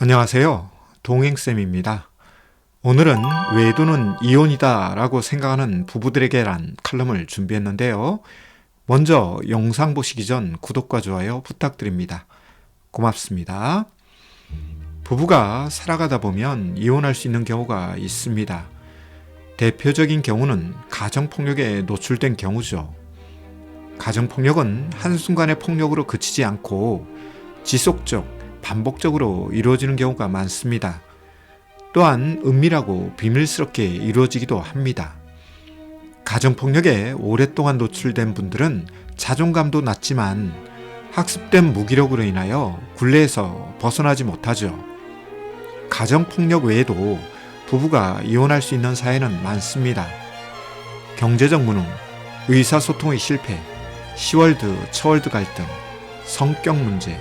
안녕하세요. 동행쌤입니다. 오늘은 외도는 이혼이다 라고 생각하는 부부들에게란 칼럼을 준비했는데요. 먼저 영상 보시기 전 구독과 좋아요 부탁드립니다. 고맙습니다. 부부가 살아가다 보면 이혼할 수 있는 경우가 있습니다. 대표적인 경우는 가정폭력에 노출된 경우죠. 가정폭력은 한순간의 폭력으로 그치지 않고 지속적, 반복적으로 이루어지는 경우가 많습니다. 또한 은밀하고 비밀스럽게 이루어지기도 합니다. 가정폭력에 오랫동안 노출된 분들은 자존감도 낮지만 학습된 무기력으로 인하여 굴레에서 벗어나지 못하죠. 가정폭력 외에도 부부가 이혼할 수 있는 사례는 많습니다. 경제적 무능, 의사소통의 실패, 시월드, 처월드 갈등, 성격 문제,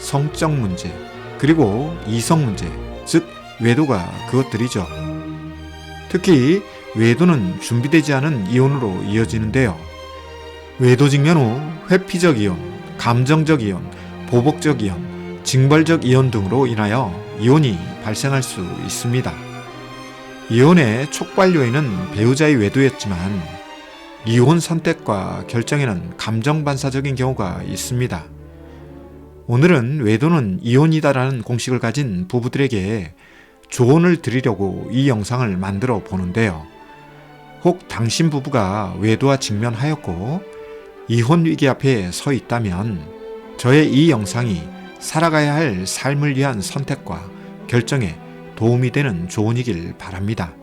성적 문제, 그리고 이성 문제, 즉 외도가 그것들이죠. 특히 외도는 준비되지 않은 이혼으로 이어지는데요. 외도 직면 후 회피적 이혼, 감정적 이혼, 보복적 이혼, 징벌적 이혼 등으로 인하여 이혼이 발생할 수 있습니다. 이혼의 촉발 요인은 배우자의 외도였지만 이혼 선택과 결정에는 감정 반사적인 경우가 있습니다. 오늘은 외도는 이혼이다라는 공식을 가진 부부들에게 조언을 드리려고 이 영상을 만들어 보는데요. 혹 당신 부부가 외도와 직면하였고 이혼 위기 앞에 서 있다면 저의 이 영상이 살아가야 할 삶을 위한 선택과 결정에 도움이 되는 조언이길 바랍니다.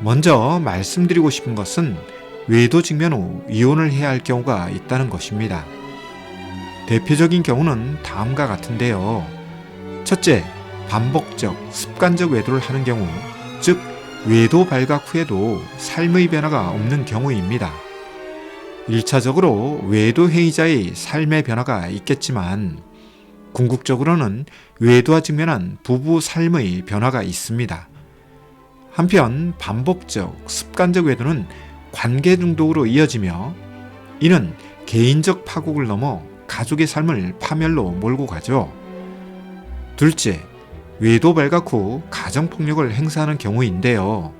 먼저 말씀드리고 싶은 것은 외도 직면 후 이혼을 해야 할 경우가 있다는 것입니다. 대표적인 경우는 다음과 같은데요. 첫째, 반복적, 습관적 외도를 하는 경우, 즉 외도 발각 후에도 삶의 변화가 없는 경우입니다. 1차적으로 외도 행위자의 삶의 변화가 있겠지만 궁극적으로는 외도와 직면한 부부 삶의 변화가 있습니다. 한편 반복적, 습관적 외도는 관계 중독으로 이어지며 이는 개인적 파국을 넘어 가족의 삶을 파멸로 몰고 가죠. 둘째, 외도 발각 후 가정폭력을 행사하는 경우인데요.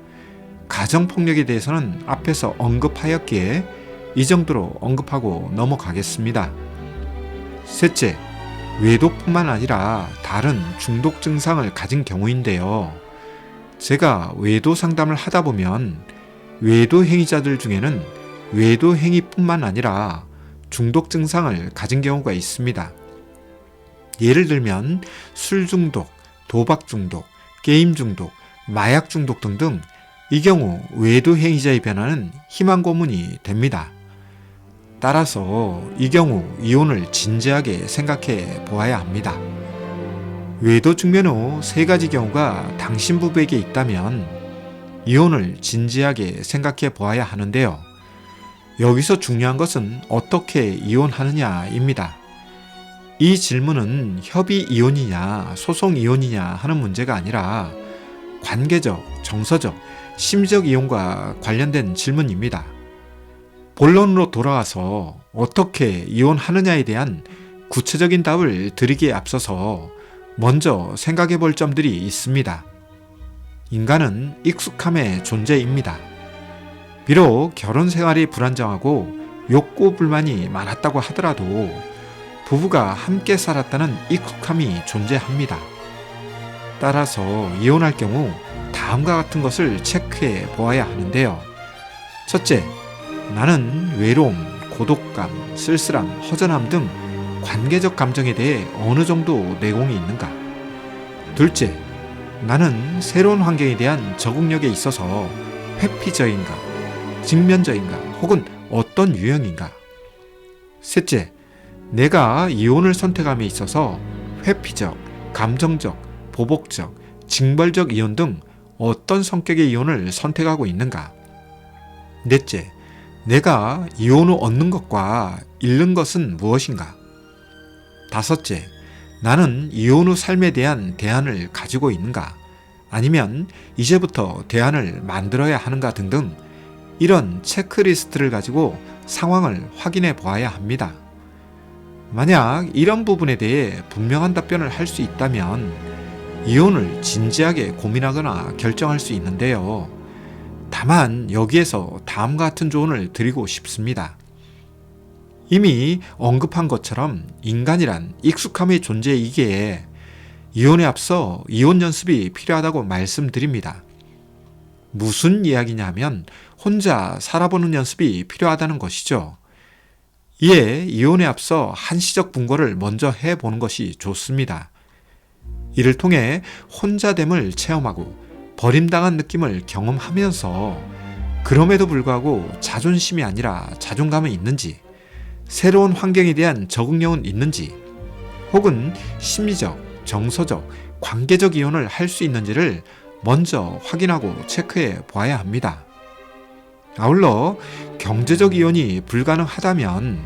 가정폭력에 대해서는 앞에서 언급하였기에 이 정도로 언급하고 넘어가겠습니다. 셋째, 외도뿐만 아니라 다른 중독 증상을 가진 경우인데요. 제가 외도 상담을 하다 보면 외도 행위자들 중에는 외도 행위뿐만 아니라 중독 증상을 가진 경우가 있습니다. 예를 들면 술 중독, 도박 중독, 게임 중독, 마약 중독 등등 이 경우 외도 행위자의 변화는 희망 고문이 됩니다. 따라서 이 경우 이혼을 진지하게 생각해 보아야 합니다. 외도 직면 후 3가지 경우가 당신 부부에게 있다면 이혼을 진지하게 생각해 보아야 하는데요. 여기서 중요한 것은 어떻게 이혼하느냐입니다. 이 질문은 협의 이혼이냐 소송 이혼이냐 하는 문제가 아니라 관계적, 정서적, 심리적 이혼과 관련된 질문입니다. 본론으로 돌아와서 어떻게 이혼하느냐에 대한 구체적인 답을 드리기에 앞서서 먼저 생각해 볼 점들이 있습니다. 인간은 익숙함의 존재입니다. 비록 결혼 생활이 불안정하고 욕구 불만이 많았다고 하더라도 부부가 함께 살았다는 익숙함이 존재합니다. 따라서 이혼할 경우 다음과 같은 것을 체크해 보아야 하는데요. 첫째, 나는 외로움, 고독감, 쓸쓸함, 허전함 등 관계적 감정에 대해 어느 정도 내공이 있는가? 둘째, 나는 새로운 환경에 대한 적응력에 있어서 회피적인가? 직면적인가? 혹은 어떤 유형인가? 셋째, 내가 이혼을 선택함에 있어서 회피적, 감정적, 보복적, 징벌적 이혼 등 어떤 성격의 이혼을 선택하고 있는가? 넷째, 내가 이혼 후 얻는 것과 잃는 것은 무엇인가? 다섯째, 나는 이혼 후 삶에 대한 대안을 가지고 있는가? 아니면 이제부터 대안을 만들어야 하는가 등등 이런 체크리스트를 가지고 상황을 확인해 보아야 합니다. 만약 이런 부분에 대해 분명한 답변을 할 수 있다면 이혼을 진지하게 고민하거나 결정할 수 있는데요. 다만 여기에서 다음과 같은 조언을 드리고 싶습니다. 이미 언급한 것처럼 인간이란 익숙함의 존재이기에 이혼에 앞서 이혼 연습이 필요하다고 말씀드립니다. 무슨 이야기냐면 혼자 살아보는 연습이 필요하다는 것이죠. 이에 이혼에 앞서 한시적 분거를 먼저 해보는 것이 좋습니다. 이를 통해 혼자됨을 체험하고 버림당한 느낌을 경험하면서 그럼에도 불구하고 자존심이 아니라 자존감은 있는지, 새로운 환경에 대한 적응력은 있는지, 혹은 심리적, 정서적, 관계적 이혼을 할 수 있는지를 먼저 확인하고 체크해 보아야 합니다. 아울러 경제적 이혼이 불가능하다면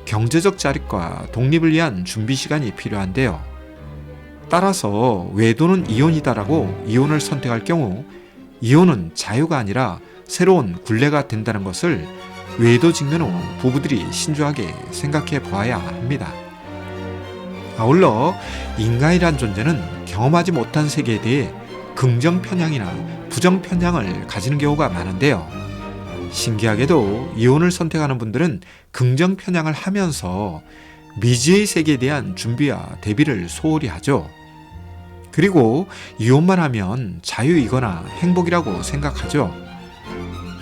경제적 자립과 독립을 위한 준비 시간이 필요한데요. 따라서 외도는 이혼이다라고 이혼을 선택할 경우 이혼은 자유가 아니라 새로운 굴레가 된다는 것을 외도 직면 후 부부들이 신중하게 생각해 보아야 합니다. 아울러 인간이란 존재는 경험하지 못한 세계에 대해 긍정 편향이나 부정 편향을 가지는 경우가 많은데요. 신기하게도 이혼을 선택하는 분들은 긍정 편향을 하면서 미지의 세계에 대한 준비와 대비를 소홀히 하죠. 그리고 이혼만 하면 자유이거나 행복이라고 생각하죠.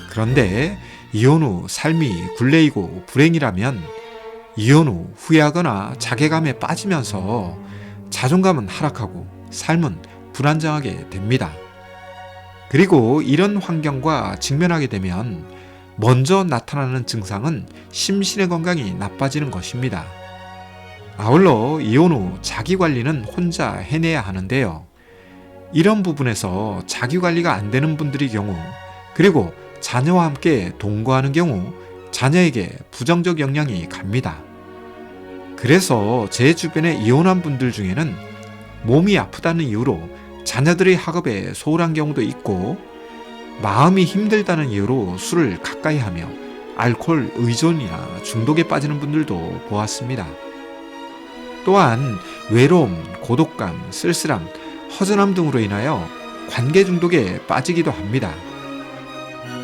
그런데 이혼 후 삶이 굴레이고 불행이라면 이혼 후 후회하거나 자괴감에 빠지면서 자존감은 하락하고 삶은 불안정하게 됩니다. 그리고 이런 환경과 직면하게 되면 먼저 나타나는 증상은 심신의 건강이 나빠지는 것입니다. 아울러 이혼 후 자기관리는 혼자 해내야 하는데요. 이런 부분에서 자기관리가 안 되는 분들의 경우, 그리고 자녀와 함께 동거하는 경우 자녀에게 부정적 영향이 갑니다. 그래서 제 주변에 이혼한 분들 중에는 몸이 아프다는 이유로 자녀들의 학업에 소홀한 경우도 있고, 마음이 힘들다는 이유로 술을 가까이 하며 알코올 의존이나 중독에 빠지는 분들도 보았습니다. 또한 외로움, 고독감, 쓸쓸함, 허전함 등으로 인하여 관계 중독에 빠지기도 합니다.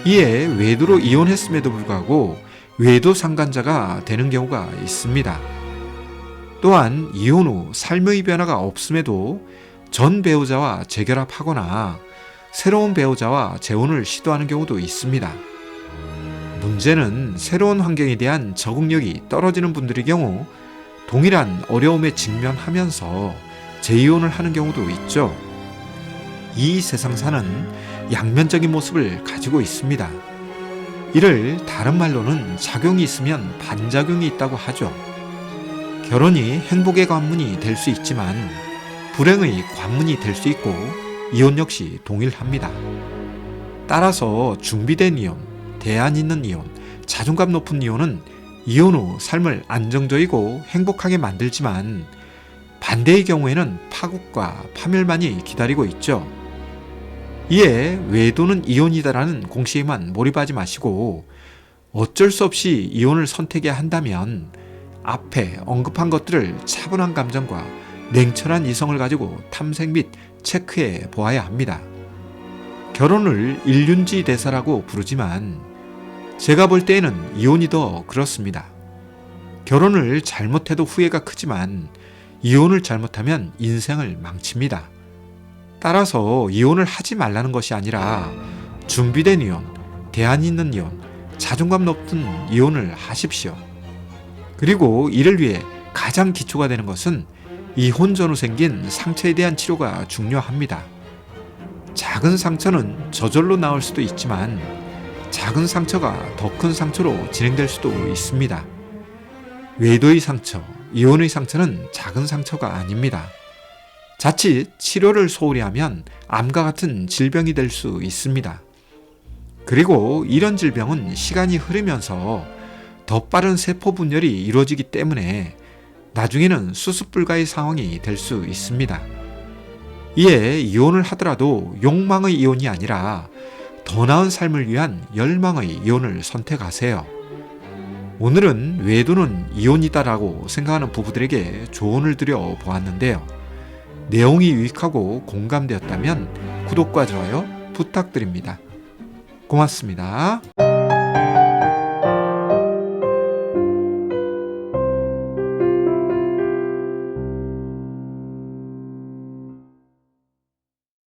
이에 외도로 이혼했음에도 불구하고 외도 상간자가 되는 경우가 있습니다. 또한 이혼 후 삶의 변화가 없음에도 전 배우자와 재결합하거나 새로운 배우자와 재혼을 시도하는 경우도 있습니다. 문제는 새로운 환경에 대한 적응력이 떨어지는 분들의 경우 동일한 어려움에 직면하면서 재이혼을 하는 경우도 있죠. 이 세상사는 양면적인 모습을 가지고 있습니다. 이를 다른 말로는 작용이 있으면 반작용이 있다고 하죠. 결혼이 행복의 관문이 될 수 있지만 불행의 관문이 될 수 있고 이혼 역시 동일합니다. 따라서 준비된 이혼, 대안 있는 이혼, 자존감 높은 이혼은 이혼 후 삶을 안정적이고 행복하게 만들지만 반대의 경우에는 파국과 파멸만이 기다리고 있죠. 이에 외도는 이혼이다라는 공식에만 몰입하지 마시고 어쩔 수 없이 이혼을 선택해야 한다면 앞에 언급한 것들을 차분한 감정과 냉철한 이성을 가지고 탐색 및 체크해 보아야 합니다. 결혼을 일륜지 대사라고 부르지만 제가 볼 때에는 이혼이 더 그렇습니다. 결혼을 잘못해도 후회가 크지만 이혼을 잘못하면 인생을 망칩니다. 따라서 이혼을 하지 말라는 것이 아니라 준비된 이혼, 대안 있는 이혼, 자존감 높은 이혼을 하십시오. 그리고 이를 위해 가장 기초가 되는 것은 이혼 전후 생긴 상처에 대한 치료가 중요합니다. 작은 상처는 저절로 나을 수도 있지만 작은 상처가 더 큰 상처로 진행될 수도 있습니다. 외도의 상처, 이혼의 상처는 작은 상처가 아닙니다. 자칫 치료를 소홀히 하면 암과 같은 질병이 될 수 있습니다. 그리고 이런 질병은 시간이 흐르면서 더 빠른 세포 분열이 이루어지기 때문에 나중에는 수습 불가의 상황이 될 수 있습니다. 이에 이혼을 하더라도 욕망의 이혼이 아니라 더 나은 삶을 위한 열망의 이혼을 선택하세요. 오늘은 외도는 이혼이다라고 생각하는 부부들에게 조언을 드려 보았는데요. 내용이 유익하고 공감되었다면 구독과 좋아요 부탁드립니다. 고맙습니다.